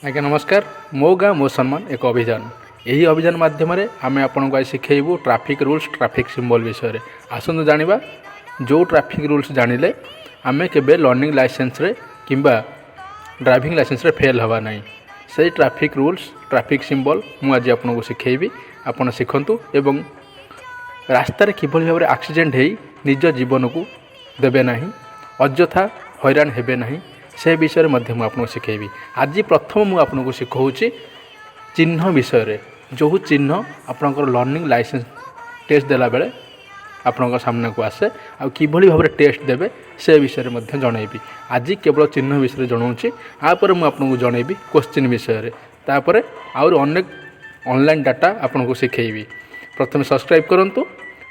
आज्ञा नमस्कार। मो गाँ मो सम्मान एक अभियान। यही अभियान माध्यम आम आपको आज शिखेबू ट्रैफिक रूल्स ट्रैफिक सिंबल विषय में। आसतु जाना जो ट्रैफिक रूल्स जानिले आमे केबे लर्निंग लाइसेंस रे किंबा ड्राइविंग लाइसेंस रे फेल हवा नहीं। से ट्रैफिक रूल्स ट्रैफिक सिंबल मु आज आपको शिखेबी। आपन शिखंतु एवं रास्तार किभली भाव एक्सीडेंट हो निज जीवन को देवे नहीं, अଯଥା हैरान हेबे नहीं, से विषय में आपको शिखेबी। आज प्रथम मुझे आपको शिखाऊँगी चिन्ह विषय रे। जो चिन्ह आपंकर लर्निंग लाइसेंस टेस्ट देला बेले आपण सामना को आसे आ किभली भाव टेस्ट देवे से विषय में जनइबी। आज केवल चिन्ह विषय जनाऊँगी, आपर मुझे आपको जनइबी क्वेश्चन विषय रे। तापर आउर अनेक ऑनलाइन डाटा आपको शिखेबी। प्रथम सब्सक्राइब करंतु,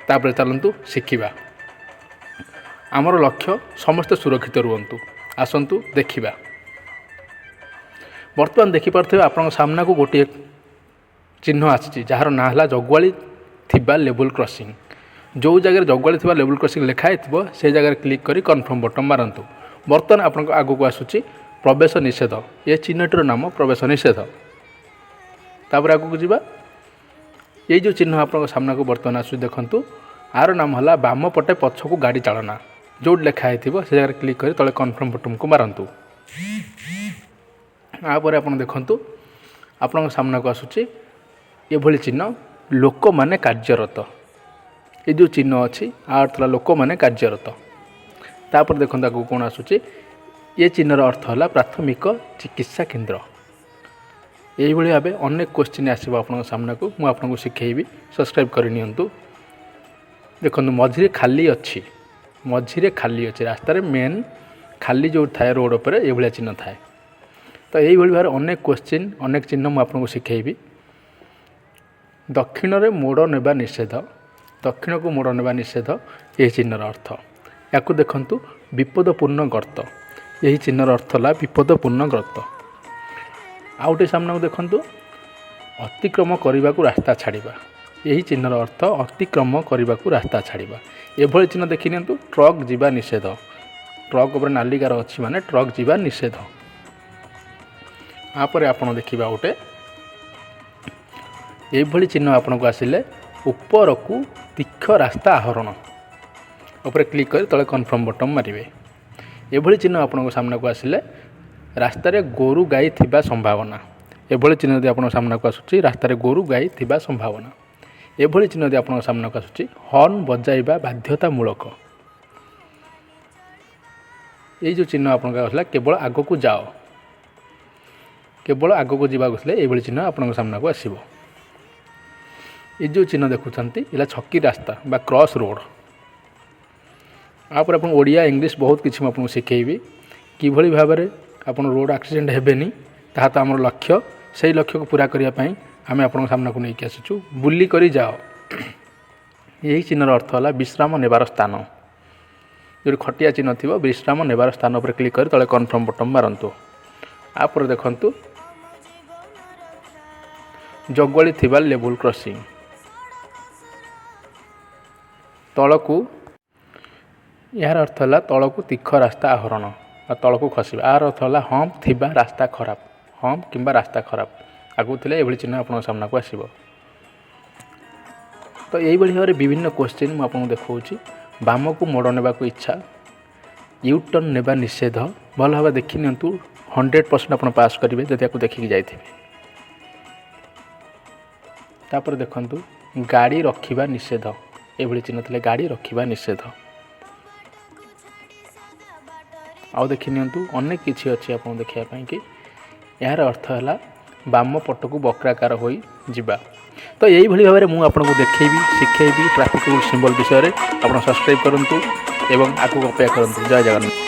तापर चलंतु शिखिबा। आमर लक्ष्य समस्त सुरक्षित रुहंतु। आसंतु देखिबा। वर्तमान देखिपारे आप सामना को गोटे चिन्ह आसी जार ना है जगुआली थिबा लेवल क्रॉसिंग। जो जगह जगुआली थिबा लेवल क्रॉसिंग लिखाई से जगह क्लिक करी कन्फर्म बटन मारंतु। वर्तमान आप आगक आसूची प्रवेश निषेध। ये चिन्हटर नाम प्रवेश निषेध। तापर आगक जावा। ये जो चिन्ह आप सामना को बर्तमान आसू देखंतु, आर नाम है बाम पटे पछ को गाड़ी चालना। जो लिखाई से जगह क्लिक कर तले कन्फर्म बटन को मारंतु। आपर आप देखंतु आपण सामना को आसूची ये भली चिन्ह लोक माने कार्यरत। ये जो चिन्ह अच्छी अर्थ लोक माने कार्यरत। तापर देखो आगे कौन आसूची ये चिन्हर अर्थ है प्राथमिक चिकित्सा केन्द्र। यही भाव अनेक क्वेश्चन आसो आप सामना को मुझे शिखेबी। सब्सक्राइब करनियंतु। देखो मझिरे खाली अच्छी, मझिरे खाली अच्छी रास्तार मेन खाली जो थाए रोड पर ये भाया चिन्ह थाए। तो यही भाव अनेक क्वेश्चन अनेक चिन्ह मुझे आपको शिखेबी। दक्षिण रे मोड़ नेबा निषेध। दक्षिण को मोड़ नेबा निषेध यही चिन्हर अर्थ। या देखंतु विपदपूर्ण गर्त। यही चिन्हर अर्थ है विपदपूर्ण गर्त। आउटे सामना को देखंतु अतिक्रम करने को रास्ता छाड़िबा। यही चिन्हर अर्थ अतिक्रम करने को रास्ता छाड़िबा। एभली चिन्ह देखि नियंतु ट्रक जीवा निषेध। ट्रक उपर नालिकार अच्छी माने ट्रक जीवा निषेध। आपर आपण देखिबा गोटे एभली चिन्ह आपण को आसिले ऊपर को तीक्ष रास्ता आहरण ऊपर क्लिक कर तले कन्फर्म बटन मारिबे। एभली चिन्ह आपण को सामना को आसिले रास्तार गोरु गाई थिबा संभावना। एभली चिन्ह यदि आपण सामना को आसुची रास्तार गोरु गाई थिबा संभावना। एभली चिन्ह यदि आपण सामना को आसुची हॉर्न बजाइबा बाध्यतामूलक। ये जो चिन्ह आपण का आसला केवल आग को जाओ, केवल आग को जावाक ये चिन्ह आपण सामना को आसब। ये जो चिन्ह देखुंत ये छकी रास्ता बा क्रॉस रोड। आप ओडिया इंग्लिश बहुत किसी आपको शिखेबी किभली भाव में आप रोड एक्सीडेंट हेबेनी ताहा तो आम लक्ष्य। से लक्ष्य को पूरा करने आम आप सामना को लेकिन आसुचु बुली करी जाओ। यही चिन्हर अर्थ है विश्राम नेबार स्थान। जो खटिया चिन्ह थी विश्राम नेबार स्थान पर क्लिक कर तले कन्फर्म बटन मारंतु। आप देखंतु जगुआली थिबा लेवल क्रॉसिंग तलकू यार अर्थ है तलकू तीक्ष रास्ता आहरण तलकू खसवा। यार अर्थ है हम्प थिबा रास्ता खराब, हम्प किंबा रास्ता खराब आगु थिले एभली चिन्ह आपन सामना को आसीबो। तो यही भाव में विभिन्न क्वेश्चन मुझे आपको देखा। बाम को मोड़ नेबा को इच्छा, यू टर्न नेबा निषेध। भल भाव देखि नियंतु 100% आप पास करेंगे जब आपको देखिकी जाइए। तापर देखंतु गाड़ी रखिबा निषेध। एभली चिन्ह थिले गाड़ी रखिबा निषेध। आउ देखि नियंतु अनेक किछि अछि आपन देखिया पई कि यार अर्थ है बाम पट को वक्राकार हो जिबा। तो यही भाई भाव में मुझे आपको देखी शिखेबी ट्रैफिक रूल सिंबल विषय में। आप सब्सक्राइब करूँ एवं आगू अपेक्षा करूँ। जय जगन्नाथ।